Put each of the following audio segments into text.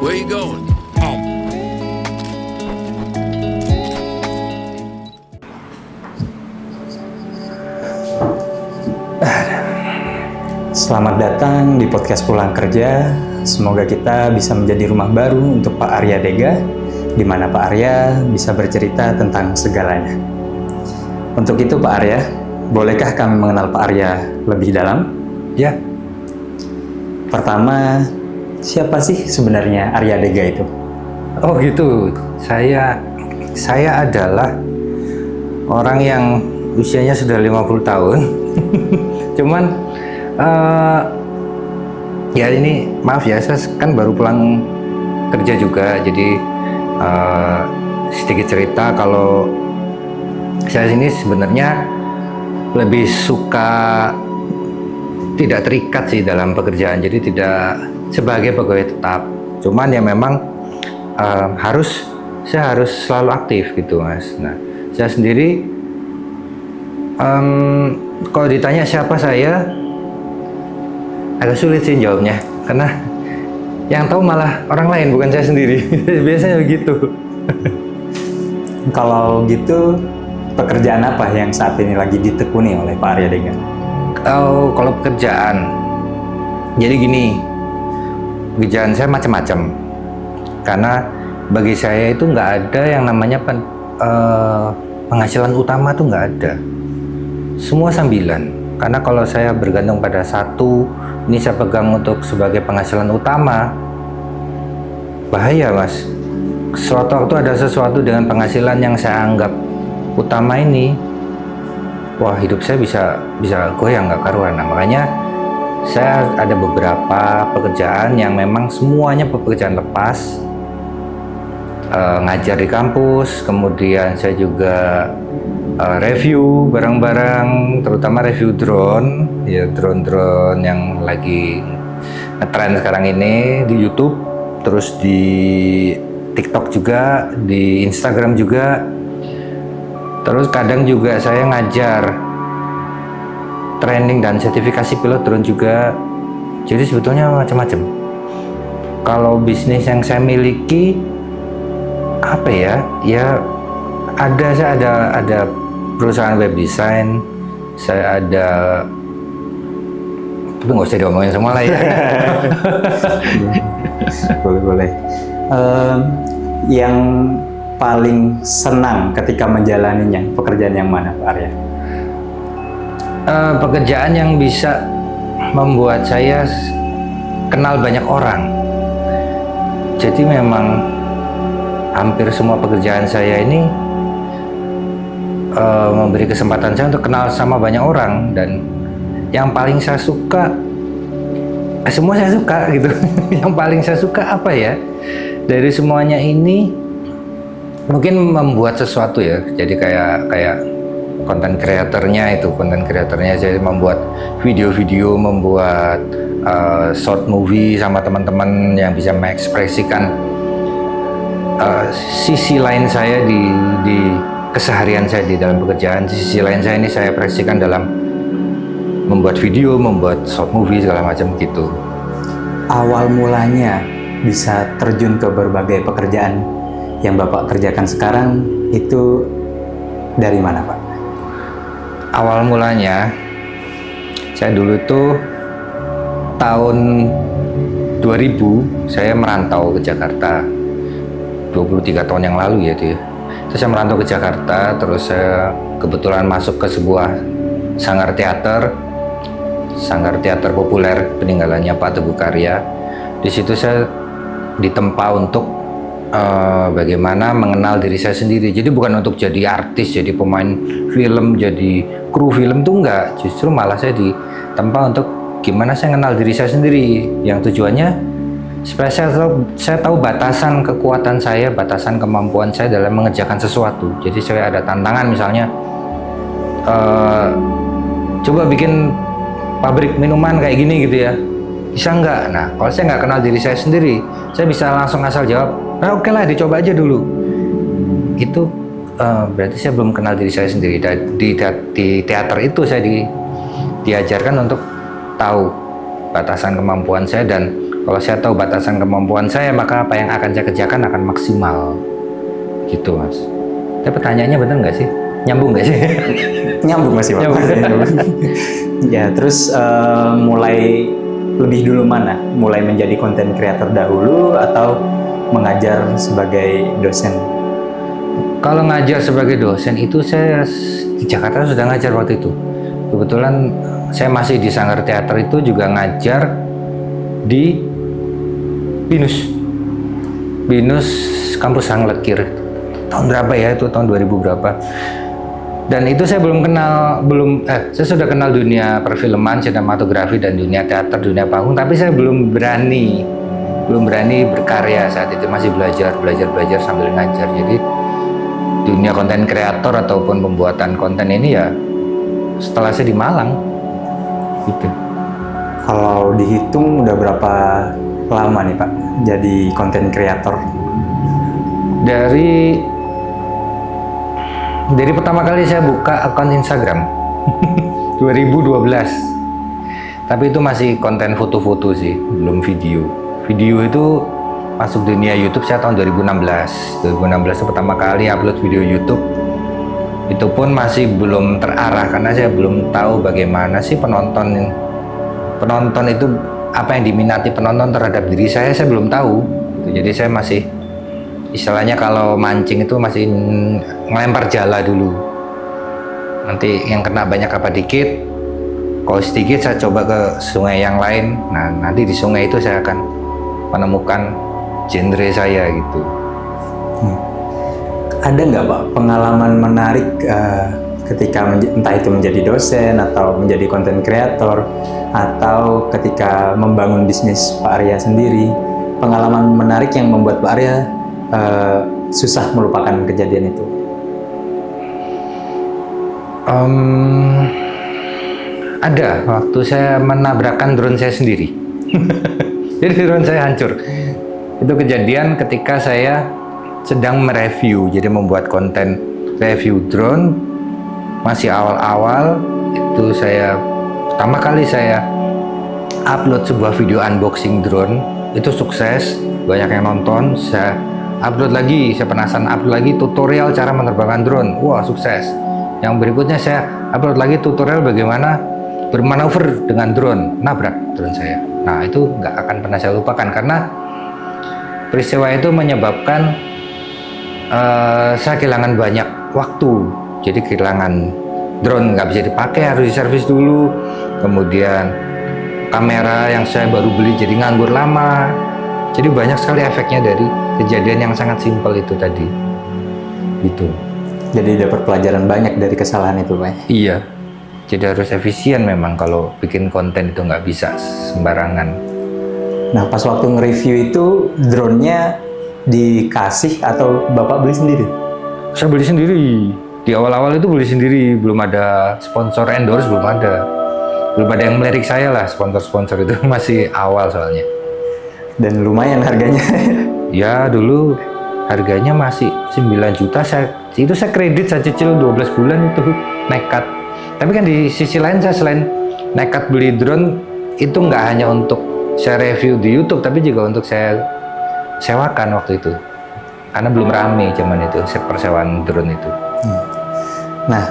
Where you going? Selamat datang di podcast Pulang Kerja. Semoga kita bisa menjadi rumah baru untuk Pak Arya Dega, di mana Pak Arya bisa bercerita tentang segalanya. Untuk itu Pak Arya, bolehkah kami mengenal Pak Arya lebih dalam? Ya. Pertama, siapa sih sebenarnya Arya Dega itu? Oh gitu. Saya adalah orang yang usianya sudah 50 tahun. Cuman ya ini maaf ya, saya kan baru pulang kerja juga, jadi sedikit cerita kalau saya ini sebenarnya lebih suka tidak terikat sih dalam pekerjaan, jadi tidak sebagai pegawai tetap. Cuman ya memang saya harus selalu aktif gitu Mas. Nah, saya sendiri kalau ditanya siapa saya, agak sulit sih jawabnya, karena yang tahu malah orang lain, bukan saya sendiri. Biasanya begitu. Kalau gitu, pekerjaan apa yang saat ini lagi ditekuni oleh Pak Arya Dega? Kalau pekerjaan, jadi gini, pekerjaan saya macam-macam. Karena bagi saya itu nggak ada yang namanya penghasilan utama tuh nggak ada. Semua sambilan. Karena kalau saya bergantung pada satu, ini saya pegang untuk sebagai penghasilan utama, bahaya Mas. Suatu waktu ada sesuatu dengan penghasilan yang saya anggap utama ini, wah hidup saya bisa goyang nggak karuan. Nah, makanya saya ada beberapa pekerjaan yang memang semuanya pekerjaan lepas. Ngajar di kampus, kemudian saya juga review barang-barang, terutama review drone, ya drone-drone yang lagi ngetren sekarang ini di YouTube, terus di TikTok juga, di Instagram juga. Terus kadang juga saya ngajar training dan sertifikasi pilot drone juga. Jadi sebetulnya macam-macam. Kalau bisnis yang saya miliki apa ya? Ya saya ada perusahaan web design, saya ada, tapi nggak usah diomongin semua lah ya. Boleh. Yang paling senang ketika menjalaninya, pekerjaan yang mana Pak Arya? Pekerjaan yang bisa membuat saya kenal banyak orang. Jadi memang hampir semua pekerjaan saya ini memberi kesempatan saya untuk kenal sama banyak orang, dan yang paling saya suka, semua saya suka gitu. Yang paling saya suka apa ya dari semuanya ini, mungkin membuat sesuatu ya. Jadi kayak konten kreatornya saya membuat video-video, membuat short movie sama teman-teman yang bisa mengekspresikan sisi lain saya di keseharian saya di dalam pekerjaan. Sisi lain saya ini saya ekspresikan dalam membuat video, membuat short movie segala macam gitu. Awal mulanya bisa terjun ke berbagai pekerjaan yang Bapak kerjakan sekarang itu dari mana Pak? Awal mulanya saya dulu tuh tahun 2000 saya merantau ke Jakarta, 23 tahun yang lalu ya itu ya. Terus saya merantau ke Jakarta, terus saya kebetulan masuk ke sebuah sanggar teater populer peninggalannya Pak Teguh Karya. Di situ saya ditempa untuk bagaimana mengenal diri saya sendiri. Jadi bukan untuk jadi artis, jadi pemain film, jadi kru film tuh enggak. Justru malah saya ditempa untuk gimana saya mengenal diri saya sendiri. Yang tujuannya supaya saya tahu batasan kekuatan saya, batasan kemampuan saya dalam mengerjakan sesuatu. Jadi saya ada tantangan misalnya, coba bikin pabrik minuman kayak gini gitu ya, bisa nggak? Nah, kalau saya nggak kenal diri saya sendiri, saya bisa langsung asal jawab, nah oke lah dicoba aja dulu. Itu berarti saya belum kenal diri saya sendiri. Di teater itu saya diajarkan untuk tahu batasan kemampuan saya dan Kalau saya tahu batasan kemampuan saya, maka apa yang akan saya kerjakan akan maksimal. Gitu Mas. Tapi pertanyaannya benar nggak sih? Nyambung nggak sih? Nyambung masih Pak. Ya, terus mulai lebih dulu mana? Mulai menjadi konten kreator dahulu atau mengajar sebagai dosen? Kalau ngajar sebagai dosen itu saya di Jakarta sudah ngajar waktu itu. Kebetulan saya masih di Sanggar Teater itu juga ngajar di Binus Kampus Hangletkir. Tahun berapa ya itu? Tahun 2000 berapa? Dan itu saya saya sudah kenal dunia perfilman, sinematografi dan dunia teater, dunia panggung, tapi saya belum berani berkarya saat itu, masih belajar sambil ngajar. Jadi dunia konten kreator ataupun pembuatan konten ini ya setelah saya di Malang gitu. Kalau dihitung udah berapa lama nih Pak jadi konten kreator? Dari pertama kali saya buka akun Instagram 2012, tapi itu masih konten foto-foto sih, belum video. Video itu masuk dunia YouTube saya tahun 2016 itu pertama kali upload video YouTube. Itu pun masih belum terarah karena saya belum tahu bagaimana sih penonton itu, apa yang diminati penonton terhadap diri saya belum tahu. Jadi saya masih istilahnya kalau mancing itu masih ngelempar jala dulu, nanti yang kena banyak apa dikit, kalau sedikit saya coba ke sungai yang lain. Nah nanti di sungai itu saya akan menemukan genre saya gitu. Ada nggak Pak pengalaman menarik ketika entah itu menjadi dosen atau menjadi konten kreator atau ketika membangun bisnis Pak Arya sendiri, pengalaman menarik yang membuat Pak Arya susah melupakan kejadian itu? Ada waktu saya menabrakkan drone saya sendiri. Jadi drone saya hancur. Itu kejadian ketika saya sedang mereview, jadi membuat konten review drone. Masih awal-awal itu pertama kali saya upload sebuah video unboxing drone, itu sukses, banyak yang nonton. Saya upload lagi, saya penasaran upload lagi tutorial cara menerbangkan drone, wah sukses. Yang berikutnya saya upload lagi tutorial bagaimana bermanuver dengan drone, nabrak drone saya. Nah itu nggak akan pernah saya lupakan karena peristiwa itu menyebabkan saya kehilangan banyak waktu. Jadi kehilangan drone, nggak bisa dipakai, harus diservis dulu. Kemudian kamera yang saya baru beli jadi nganggur lama. Jadi banyak sekali efeknya dari kejadian yang sangat simpel itu tadi. Gitu. Jadi dapat pelajaran banyak dari kesalahan itu Pak? Iya. Jadi harus efisien memang kalau bikin konten itu nggak bisa sembarangan. Nah pas waktu nge-review itu drone-nya dikasih atau Bapak beli sendiri? Saya beli sendiri. Di awal-awal itu beli sendiri, belum ada sponsor endorse, belum ada yang melirik saya lah, sponsor itu masih awal soalnya. Dan lumayan harganya. Ya dulu harganya masih 9 juta, saya kredit, saya cicil 12 bulan itu, nekat. Tapi kan di sisi lain saya selain nekat beli drone itu nggak hanya untuk saya review di YouTube, tapi juga untuk saya sewakan waktu itu. Karena belum rame zaman itu persewaan drone itu. Nah,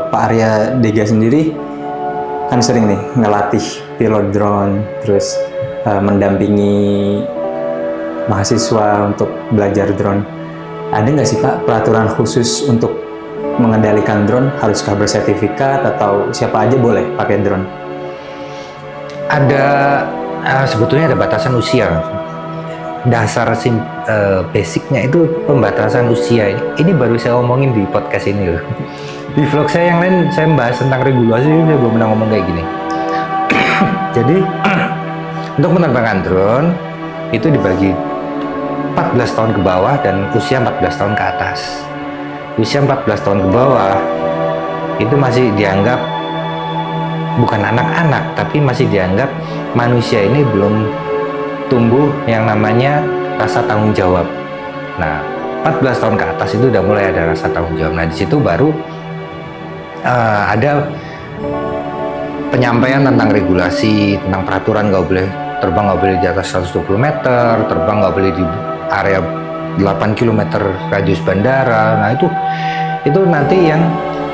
Pak Arya Dega sendiri kan sering nih ngelatih pilot drone, terus mendampingi mahasiswa untuk belajar drone. Ada nggak sih Pak peraturan khusus untuk mengendalikan drone? Haruskah bersertifikat atau siapa aja boleh pakai drone? Ada, sebetulnya ada batasan usia. Dasar basicnya itu pembatasan usia. Ini baru saya omongin di podcast ini loh. Di vlog saya yang lain saya membahas tentang regulasi, saya belum pernah ngomong kayak gini. Jadi untuk menerbangkan drone itu dibagi 14 tahun ke bawah dan usia 14 tahun ke atas. Usia 14 tahun ke bawah itu masih dianggap bukan anak-anak, tapi masih dianggap manusia ini belum tumbuh yang namanya rasa tanggung jawab. Nah, 14 tahun ke atas itu udah mulai ada rasa tanggung jawab. Nah, di situ baru ada penyampaian tentang regulasi, tentang peraturan nggak boleh terbang nggak boleh di atas 120 meter, terbang nggak boleh di area 8 km radius bandara. Nah itu nanti yang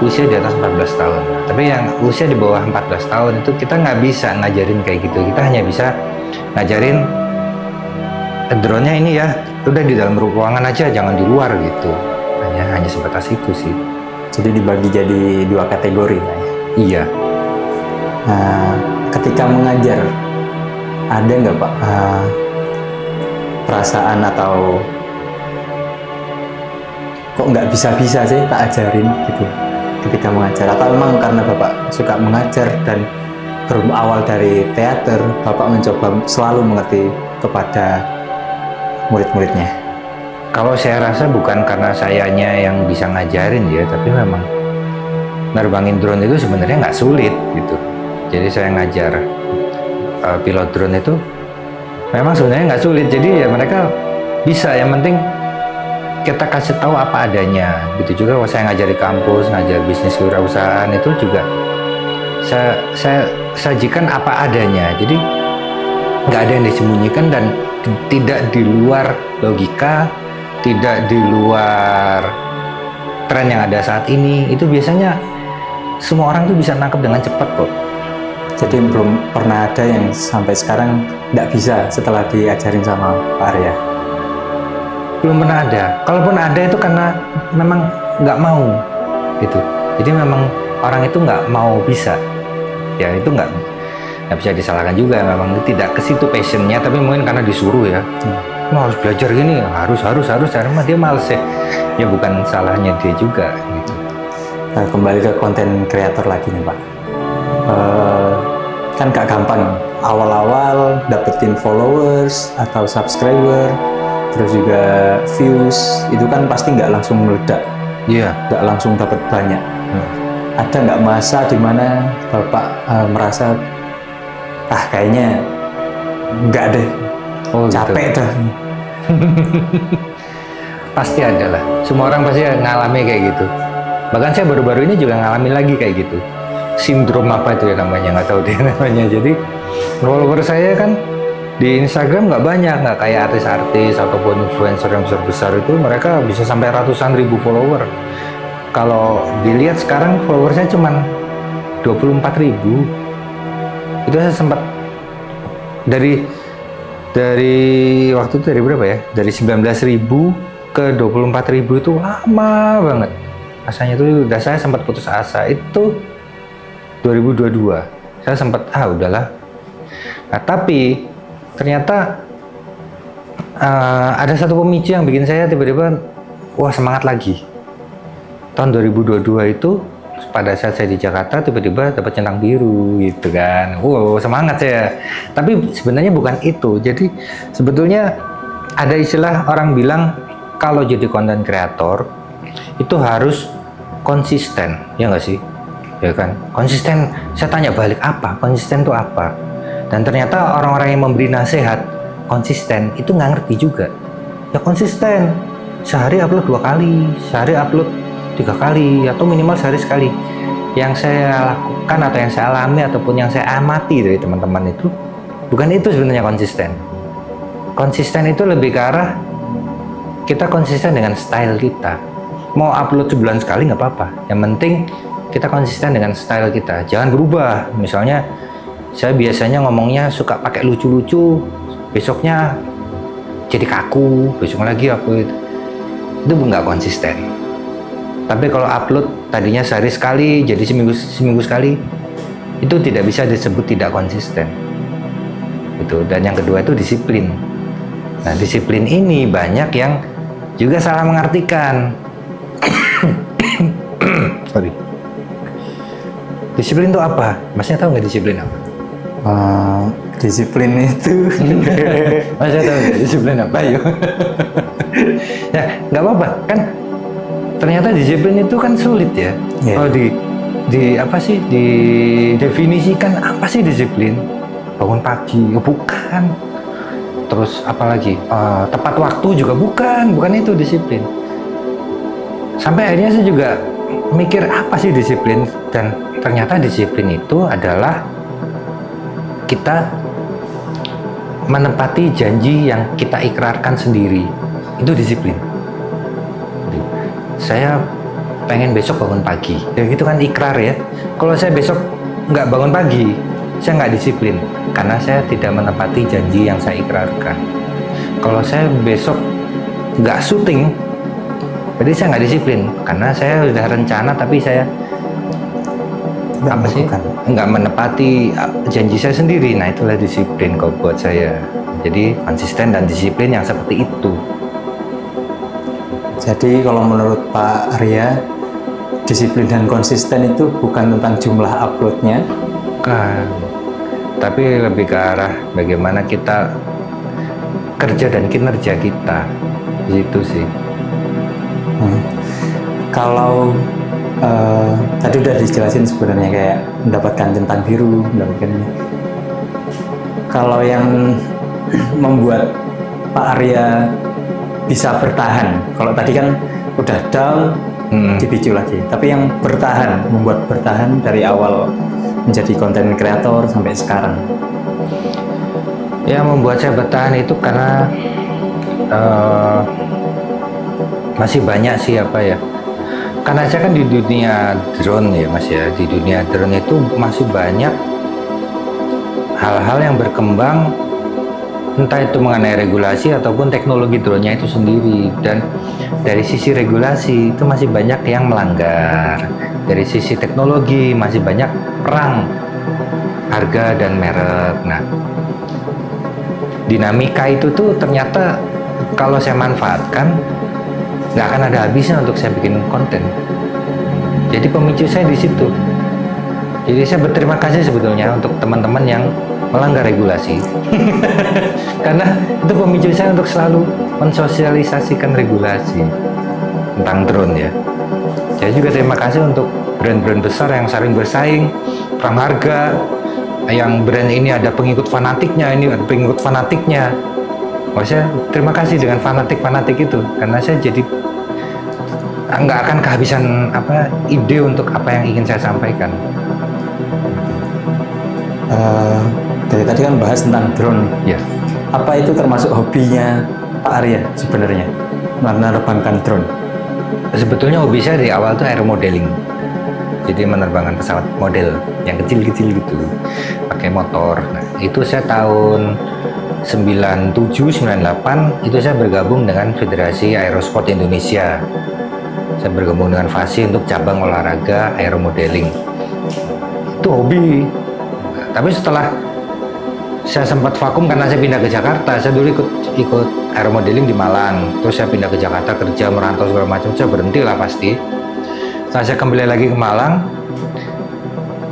usia di atas 14 tahun. Tapi yang usia di bawah 14 tahun itu kita nggak bisa ngajarin kayak gitu. Kita hanya bisa ngajarin drone-nya ini ya, udah di dalam ruangan aja, jangan di luar gitu. Hanya sebatas itu sih. Jadi dibagi jadi 2 kategori ya? Iya. Nah, ketika mengajar, ada nggak Pak perasaan atau kok nggak bisa-bisa sih tak ajarin gitu ketika mengajar? Atau memang karena Bapak suka mengajar dan berawal dari teater, Bapak mencoba selalu mengerti kepada murid-muridnya? Kalau saya rasa bukan karena sayanya yang bisa ngajarin ya, tapi memang nerbangin drone itu sebenarnya nggak sulit gitu. Jadi saya ngajar pilot drone itu memang sebenarnya nggak sulit. Jadi ya mereka bisa, yang penting kita kasih tahu apa adanya gitu. Juga kalau saya ngajar di kampus, ngajar bisnis kewirausahaan, itu juga saya sajikan apa adanya. Jadi nggak ada yang disembunyikan dan tidak di luar logika, tidak di luar tren yang ada saat ini. Itu biasanya semua orang tuh bisa nangkep dengan cepat kok. Jadi belum pernah ada yang sampai sekarang nggak bisa setelah diajarin sama Pak Arya? Belum pernah ada. Kalaupun ada itu karena memang nggak mau gitu. Jadi memang orang itu nggak mau bisa. Ya itu nggak bisa disalahkan juga. Memang tidak ke situ passionnya, tapi mungkin karena disuruh ya. Harus belajar gini, harus karena dia males ya. Ya bukan salahnya dia juga gitu. Nah, kembali ke konten kreator lagi nih Pak. Kan gak gampang awal-awal dapetin followers atau subscriber, terus juga views, itu kan pasti nggak langsung meledak. Iya. Nggak langsung dapat banyak. Ada nggak masa dimana Bapak merasa kayaknya nggak deh, capek dah? Pasti ada lah. Semua orang pasti ngalami kayak gitu. Bahkan saya baru-baru ini juga ngalamin lagi kayak gitu. Sindrom apa itu ya namanya, nggak tahu deh namanya. Jadi follower saya kan di Instagram nggak banyak, nggak kayak artis-artis ataupun influencer yang besar-besar itu, mereka bisa sampai ratusan ribu follower. Kalau dilihat sekarang followersnya cuma 24.000. Itu saya sempat dari waktu itu dari berapa ya? Dari 19.000 ke 24.000 itu lama banget. Rasanya itu udah saya sempat putus asa. Itu 2022. Saya sempat udahlah. Nah, tapi ternyata ada satu pemicu yang bikin saya tiba-tiba semangat lagi. Tahun 2022 itu pada saat saya di Jakarta tiba-tiba dapat centang biru gitu kan. Semangat saya. Tapi sebenarnya bukan itu. Jadi sebetulnya ada istilah orang bilang kalau jadi konten kreator itu harus konsisten, ya nggak sih? Ya kan? Konsisten. Saya tanya balik, apa? Konsisten itu apa? Dan ternyata orang-orang yang memberi nasihat konsisten itu nggak ngerti juga. Ya konsisten. Sehari upload 2 kali, sehari upload 3 kali, atau minimal sehari sekali. Yang saya lakukan atau yang saya alami ataupun yang saya amati dari teman-teman itu bukan itu sebenarnya konsisten. Konsisten itu lebih ke arah kita konsisten dengan style kita. Mau upload sebulan sekali nggak apa-apa. Yang penting kita konsisten dengan style kita. Jangan berubah. Misalnya saya biasanya ngomongnya suka pakai lucu-lucu, besoknya jadi kaku, besok lagi apa itu nggak konsisten. Tapi kalau upload tadinya sehari sekali jadi seminggu sekali, itu tidak bisa disebut tidak konsisten. Itu. Dan yang kedua itu disiplin. Nah, disiplin ini banyak yang juga salah mengartikan. Sorry. Disiplin itu apa? Masnya tahu nggak disiplin apa? Disiplin itu Masnya tahu nggak disiplin apa? Ayo. Ya nggak apa-apa kan. Ternyata disiplin itu kan sulit ya. Kalau didefinisikan apa sih disiplin? Bangun pagi, bukan. Terus apalagi tepat waktu juga bukan itu disiplin. Sampai akhirnya saya juga mikir apa sih disiplin, dan ternyata disiplin itu adalah kita menepati janji yang kita ikrarkan sendiri, itu disiplin. Saya pengen besok bangun pagi, ya itu kan ikrar ya. Kalau saya besok nggak bangun pagi, saya nggak disiplin, karena saya tidak menepati janji yang saya ikrarkan. Kalau saya besok nggak syuting, berarti saya nggak disiplin, karena saya sudah rencana tapi saya nggak menepati janji saya sendiri. Nah, itulah disiplin kalau buat saya. Jadi konsisten dan disiplin yang seperti itu. Jadi kalau menurut Pak Arya, disiplin dan konsisten itu bukan tentang jumlah uploadnya, Bukan, tapi lebih ke arah bagaimana kita kerja dan kinerja kita, gitu sih. Kalau tadi udah dijelasin sebenarnya kayak mendapatkan centang biru, mendapatkan ini. Kalau yang membuat Pak Arya bisa bertahan, kalau tadi kan udah down, dipicu lagi. Tapi yang bertahan, membuat bertahan dari awal menjadi konten kreator sampai sekarang. Yang membuat saya bertahan itu karena masih banyak sih karena saya kan di dunia drone ya Mas ya. Di dunia drone itu masih banyak hal-hal yang berkembang, entah itu mengenai regulasi ataupun teknologi drone-nya itu sendiri. Dan dari sisi regulasi itu masih banyak yang melanggar, dari sisi teknologi masih banyak perang harga dan merek. Nah, dinamika itu tuh ternyata kalau saya manfaatkan nggak akan ada habisnya untuk saya bikin konten. Jadi pemicu saya di situ. Jadi saya berterima kasih sebetulnya untuk teman-teman yang melanggar regulasi karena itu pemicu saya untuk selalu mensosialisasikan regulasi tentang drone ya. Saya juga terima kasih untuk brand-brand besar yang saling bersaing perang harga, yang brand ini ada pengikut fanatiknya, ini ada pengikut fanatiknya. Saya terima kasih dengan fanatik-fanatik itu, karena saya jadi nggak akan kehabisan ide untuk apa yang ingin saya sampaikan. Dari tadi kan bahas tentang drone nih. Ya. Apa itu termasuk hobinya Pak Arya sebenarnya, menerbangkan drone? Sebetulnya hobi saya dari awal tuh aeromodeling. Jadi menerbangkan pesawat model yang kecil-kecil gitu, pakai motor. Nah, itu saya tahun 97-98 itu saya bergabung dengan Federasi Aerosport Indonesia. Saya bergabung dengan FASI untuk cabang olahraga aeromodeling. Itu hobi. Tapi setelah saya sempat vakum karena saya pindah ke Jakarta. Saya dulu ikut aeromodeling di Malang, terus saya pindah ke Jakarta kerja, merantau segala macam. Saya berhenti lah pasti. Setelah saya kembali lagi ke Malang,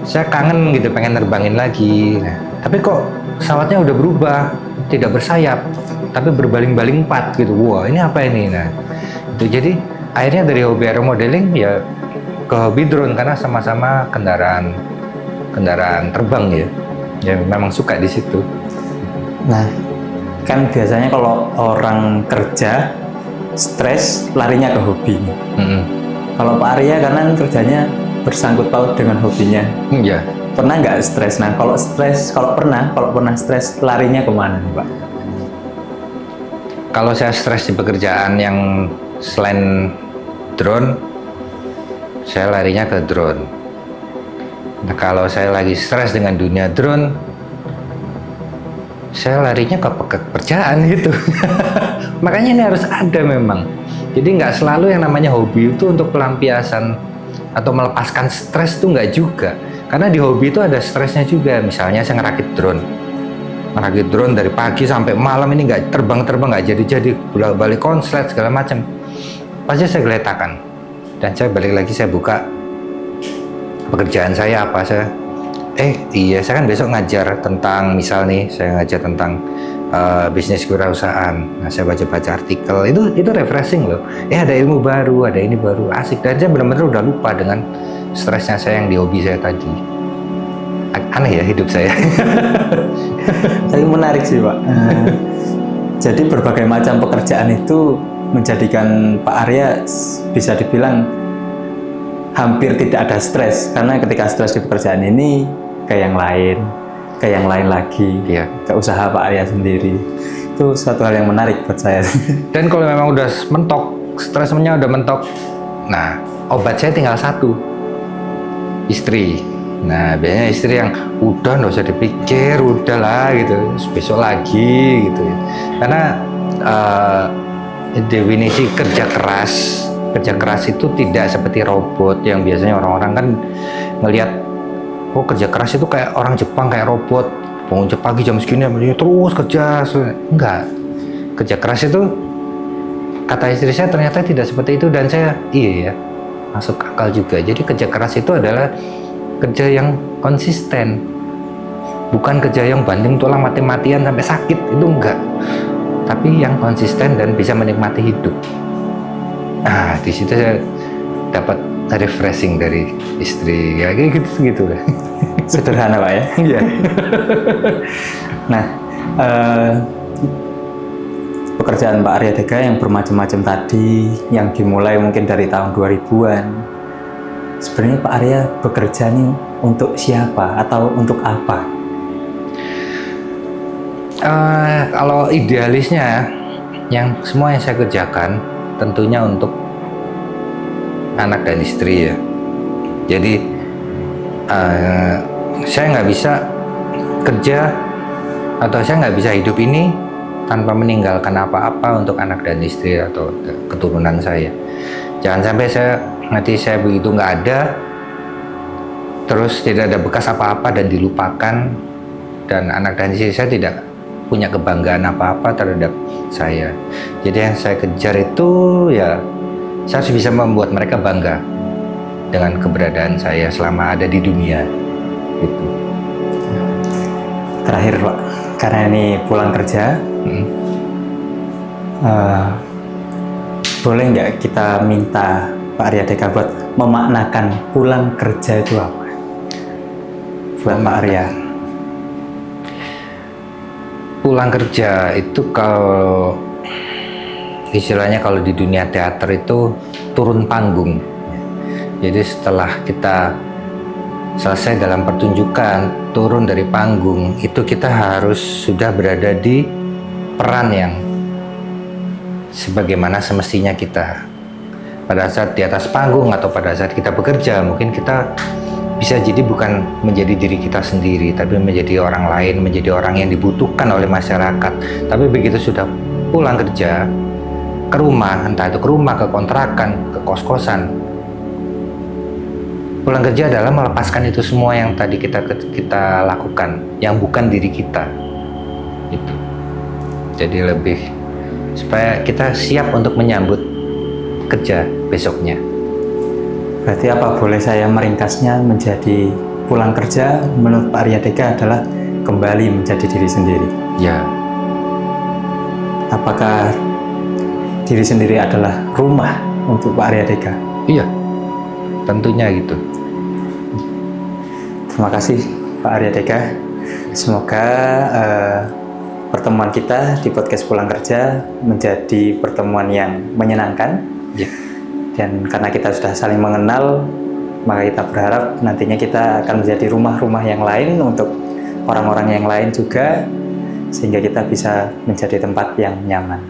saya kangen gitu, pengen nerbangin lagi. Nah, tapi kok pesawatnya udah berubah, tidak bersayap, tapi berbaling-baling 4 gitu. Wah, ini apa ini? Nah, itu jadi akhirnya dari hobi aeromodeling ya ke hobi drone, karena sama-sama kendaraan terbang ya. Ya memang suka di situ. Nah, kan biasanya kalau orang kerja stres larinya ke hobi. Kalau Pak Arya karena kerjanya bersangkut paut dengan hobinya. Iya. Pernah nggak stres? Nah, kalau pernah stres larinya kemana nih Pak? Kalau saya stres di pekerjaan yang selain drone, saya larinya ke drone. Nah, kalau saya lagi stres dengan dunia drone, saya larinya ke pekerjaan gitu. Makanya ini harus ada memang. Jadi nggak selalu yang namanya hobi itu untuk pelampiasan atau melepaskan stres, itu nggak juga. Karena di hobi itu ada stresnya juga. Misalnya saya ngerakit drone dari pagi sampai malam, ini nggak terbang nggak jadi balik konslet segala macam. Pasti saya geletakan. Dan saya balik lagi, saya buka pekerjaan saya apa, saya saya kan besok ngajar tentang, misal nih saya ngajar tentang bisnis kewirausahaan. Nah, saya baca artikel itu refreshing loh. Ada ilmu baru, ada ini baru, asik. Dan saya benar-benar udah lupa dengan stresnya saya yang di hobi saya tadi. Aneh ya hidup saya. Tapi menarik sih Pak. Jadi berbagai macam pekerjaan itu menjadikan Pak Arya bisa dibilang hampir tidak ada stres, karena ketika stres di pekerjaan ini ke yang lain, ke yang lain lagi, Iya. ke usaha Pak Arya sendiri. Itu suatu hal yang menarik buat saya. Dan kalau memang udah mentok, stresnya udah mentok, nah obat saya tinggal satu, istri. Nah biasanya istri yang udah nggak usah dipikir, udahlah gitu, besok lagi gitu. Karena definisi kerja keras itu tidak seperti robot yang biasanya orang-orang kan ngelihat, oh kerja keras itu kayak orang Jepang, kayak robot, bangun pagi jam segini terus kerja. Enggak, kerja keras itu kata istri saya ternyata tidak seperti itu, dan saya iya ya, masuk akal juga. Jadi kerja keras itu adalah kerja yang konsisten, bukan kerja yang banting tulang mati-matian sampai sakit, itu enggak, tapi yang konsisten dan bisa menikmati hidup. Nah di situ saya dapat refreshing dari istri, ya kayak gitu lah. Sederhana Pak ya. Iya. Nah, pekerjaan Pak Arya Dega yang bermacam-macam tadi, yang dimulai mungkin dari tahun 2000-an, sebenarnya Pak Arya bekerja nih untuk siapa atau untuk apa? Kalau idealisnya, yang semua yang saya kerjakan tentunya untuk anak dan istri ya. Jadi saya nggak bisa kerja atau saya nggak bisa hidup ini tanpa meninggalkan apa-apa untuk anak dan istri atau keturunan saya. Jangan sampai nanti saya begitu nggak ada, terus tidak ada bekas apa-apa dan dilupakan, dan anak dan istri saya tidak punya kebanggaan apa-apa terhadap saya. Jadi yang saya kejar itu ya, saya harus bisa membuat mereka bangga dengan keberadaan saya selama ada di dunia gitu. Terakhir Pak, karena ini pulang kerja, boleh nggak kita minta Pak Arya Dega buat memaknakan pulang kerja itu apa buat Pak Arya? Pulang kerja itu kalau istilahnya, kalau di dunia teater itu turun panggung. Jadi setelah kita selesai dalam pertunjukan, turun dari panggung, itu kita harus sudah berada di peran yang sebagaimana semestinya kita. Pada saat di atas panggung atau pada saat kita bekerja, mungkin kita bisa jadi bukan menjadi diri kita sendiri, tapi menjadi orang lain, menjadi orang yang dibutuhkan oleh masyarakat. Tapi begitu sudah pulang kerja ke rumah, entah itu ke rumah, ke kontrakan, ke kos-kosan, pulang kerja adalah melepaskan itu semua yang tadi kita lakukan, yang bukan diri kita. Itu. Jadi lebih supaya kita siap untuk menyambut kerja besoknya. Berarti apa boleh saya meringkasnya menjadi pulang kerja menurut Pak Arya Dega adalah kembali menjadi diri sendiri? Ya. Apakah diri sendiri adalah rumah untuk Pak Arya Dega? Iya, tentunya gitu. Terima kasih Pak Arya Dega. Semoga pertemuan kita di podcast Pulang Kerja menjadi pertemuan yang menyenangkan. Ya. Dan karena kita sudah saling mengenal, maka kita berharap nantinya kita akan menjadi rumah-rumah yang lain untuk orang-orang yang lain juga, sehingga kita bisa menjadi tempat yang nyaman.